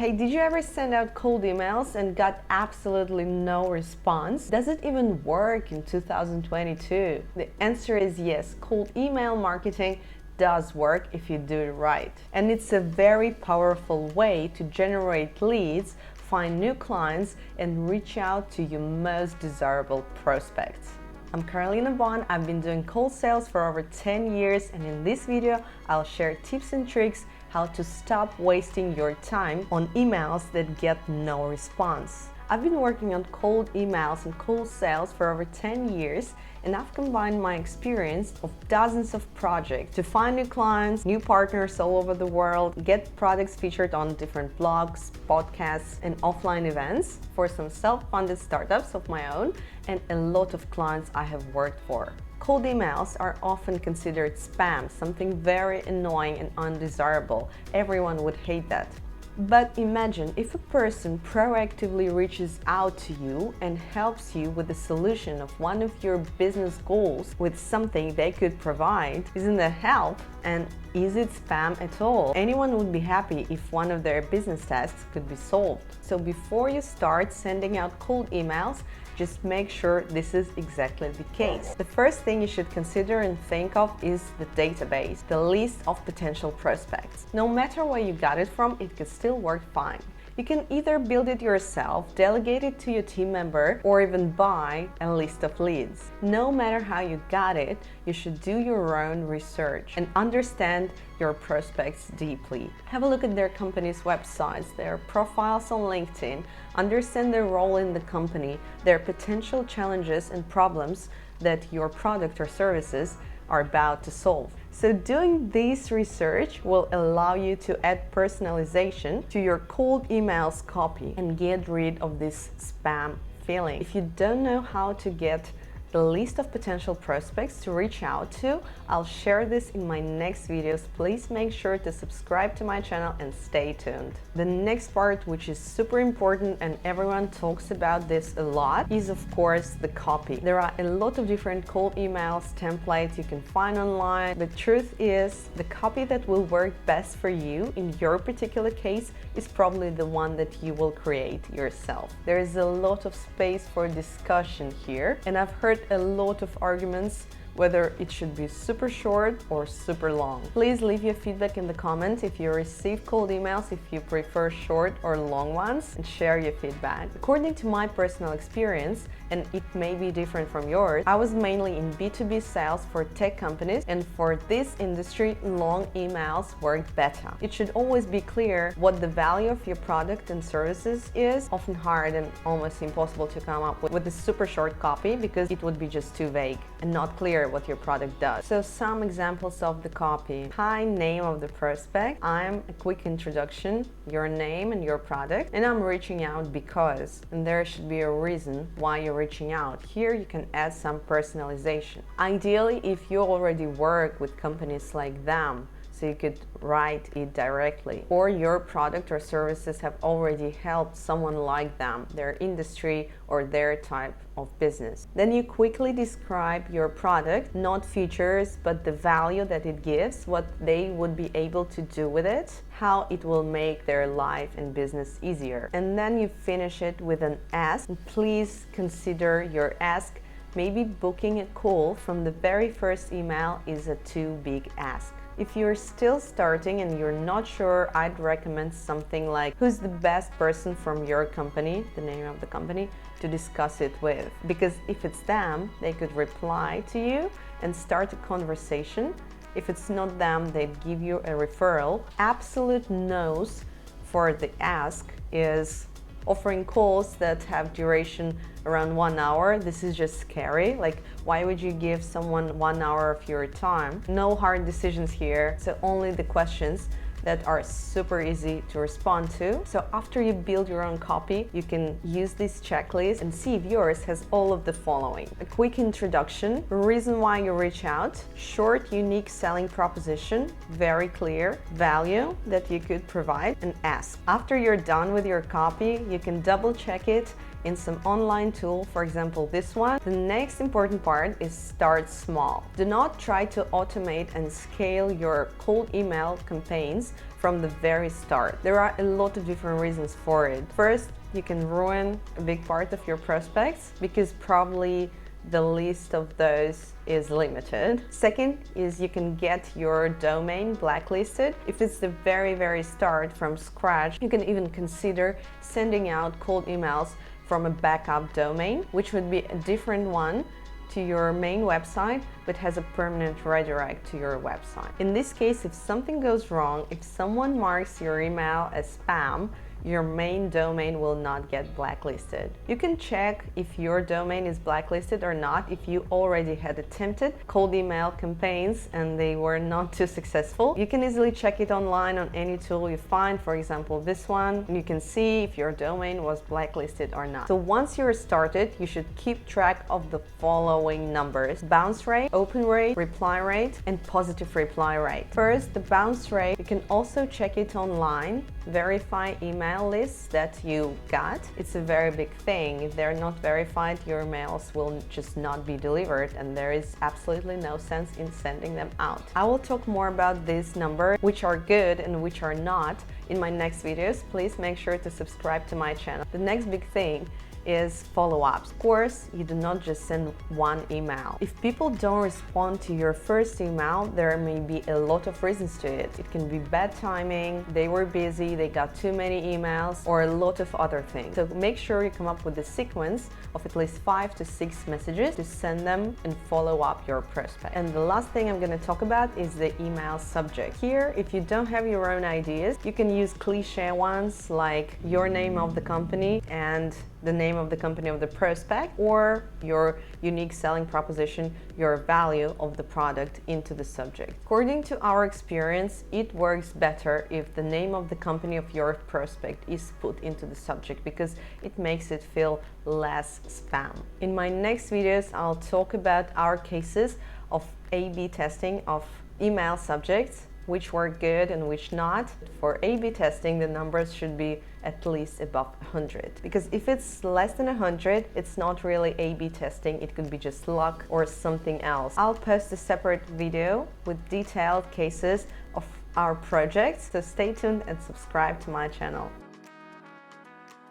Hey, did you ever send out cold emails and got absolutely no response? Does it even work in 2022? The answer is yes. Cold email marketing does work if you do it right. And it's a very powerful way to generate leads, find new clients, and reach out to your most desirable prospects. I'm Carolina Bond. I've been doing cold sales for over 10 years, and in this video, I'll share tips and tricks how to stop wasting your time on emails that get no response. I've been working on cold emails and cold sales for over 10 years, and I've combined my experience of dozens of projects to find new clients, new partners all over the world, get products featured on different blogs, podcasts, and offline events for some self-funded startups of my own, and a lot of clients I have worked for. Cold emails are often considered spam, something very annoying and undesirable. Everyone would hate that. But imagine if a person proactively reaches out to you and helps you with the solution of one of your business goals with something they could provide. Isn't that help? And is it spam at all? Anyone would be happy if one of their business tasks could be solved. So before you start sending out cold emails, just make sure this is exactly the case. The first thing you should consider and think of is the database, the list of potential prospects. No matter where you got it from, it could still work fine. You can either build it yourself, delegate it to your team member, or even buy a list of leads. No matter how you got it, you should do your own research and understand your prospects deeply. Have a look at their company's websites, their profiles on LinkedIn, understand their role in the company, their potential challenges and problems that your product or services are about to solve. So doing this research will allow you to add personalization to your cold emails copy and get rid of this spam feeling. If you don't know how to get the list of potential prospects to reach out to, I'll share this in my next videos. Please make sure to subscribe to my channel and stay tuned. The next part, which is super important and everyone talks about this a lot, is of course the copy. There are a lot of different cold emails templates you can find online. The truth is, the copy that will work best for you in your particular case is probably the one that you will create yourself. There is a lot of space for discussion here, and I've heard a lot of arguments whether it should be super short or super long. Please leave your feedback in the comments if you receive cold emails, if you prefer short or long ones, and share your feedback. According to my personal experience, and it may be different from yours, I was mainly in B2B sales for tech companies, and for this industry, long emails work better. It should always be clear what the value of your product and services is, often hard and almost impossible to come up with a super short copy because it would be just too vague and not clear what your product does. So some examples of the copy. Hi, name of the prospect. I'm a quick introduction, your name and your product, and I'm reaching out because, and there should be a reason why you're reaching out. Here you can add some personalization. Ideally, if you already work with companies like them, so you could write it directly, or your product or services have already helped someone like them, their industry or their type of business. Then you quickly describe your product, not features, but the value that it gives, what they would be able to do with it, how it will make their life and business easier. And then you finish it with an ask. Please consider your ask. Maybe booking a call from the very first email is a too big ask. If you're still starting and you're not sure, I'd recommend something like, who's the best person from your company, the name of the company, to discuss it with? Because if it's them, they could reply to you and start a conversation. If it's not them, they'd give you a referral. Absolute no's for the ask is offering calls that have duration around 1 hour. This is just scary. Like, why would you give someone 1 hour of your time? No hard decisions here, so only the questions that are super easy to respond to. So after you build your own copy, you can use this checklist and see if yours has all of the following: a quick introduction, reason why you reach out, short, unique selling proposition, very clear, value that you could provide, and ask. After you're done with your copy, you can double check it in some online tool, for example this one. The next important part is start small. Do not try to automate and scale your cold email campaigns from the very start. There are a lot of different reasons for it. First, you can ruin a big part of your prospects because probably the list of those is limited. Second is you can get your domain blacklisted. If it's the very start from scratch, you can even consider sending out cold emails from a backup domain, which would be a different one to your main website, but has a permanent redirect to your website. In this case, if something goes wrong, if someone marks your email as spam, your main domain will not get blacklisted. You can check if your domain is blacklisted or not if you already had attempted cold email campaigns and they were not too successful. You can easily check it online on any tool you find, for example this one, and you can see if your domain was blacklisted or not. So once you're started, you should keep track of the following numbers: bounce rate, open rate, reply rate, and positive reply rate. First, the bounce rate, you can also check it online, verify email lists that you got. It's a very big thing. If they're not verified, your mails will just not be delivered, and there is absolutely no sense in sending them out. I will talk more about this number, which are good and which are not, in my next videos. Please make sure to subscribe to my channel. The next big thing is follow-ups. Of course, you do not just send one email. If people don't respond to your first email, there may be a lot of reasons to it. It can be bad timing, they were busy, they got too many emails, or a lot of other things. So make sure you come up with a sequence of at least 5 to 6 messages to send them and follow up your prospect. And the last thing I'm going to talk about is the email subject. Here, if you don't have your own ideas, you can use cliche ones like your name of the company and the name of the company of the prospect, or your unique selling proposition, your value of the product into the subject. According to our experience, it works better if the name of the company of your prospect is put into the subject because it makes it feel less spam. In my next videos, I'll talk about our cases of A/B testing of email subjects, which work good and which not. For A/B testing, the numbers should be at least above 100. Because if it's less than 100, it's not really A/B testing, it could be just luck or something else. I'll post a separate video with detailed cases of our projects, so stay tuned and subscribe to my channel.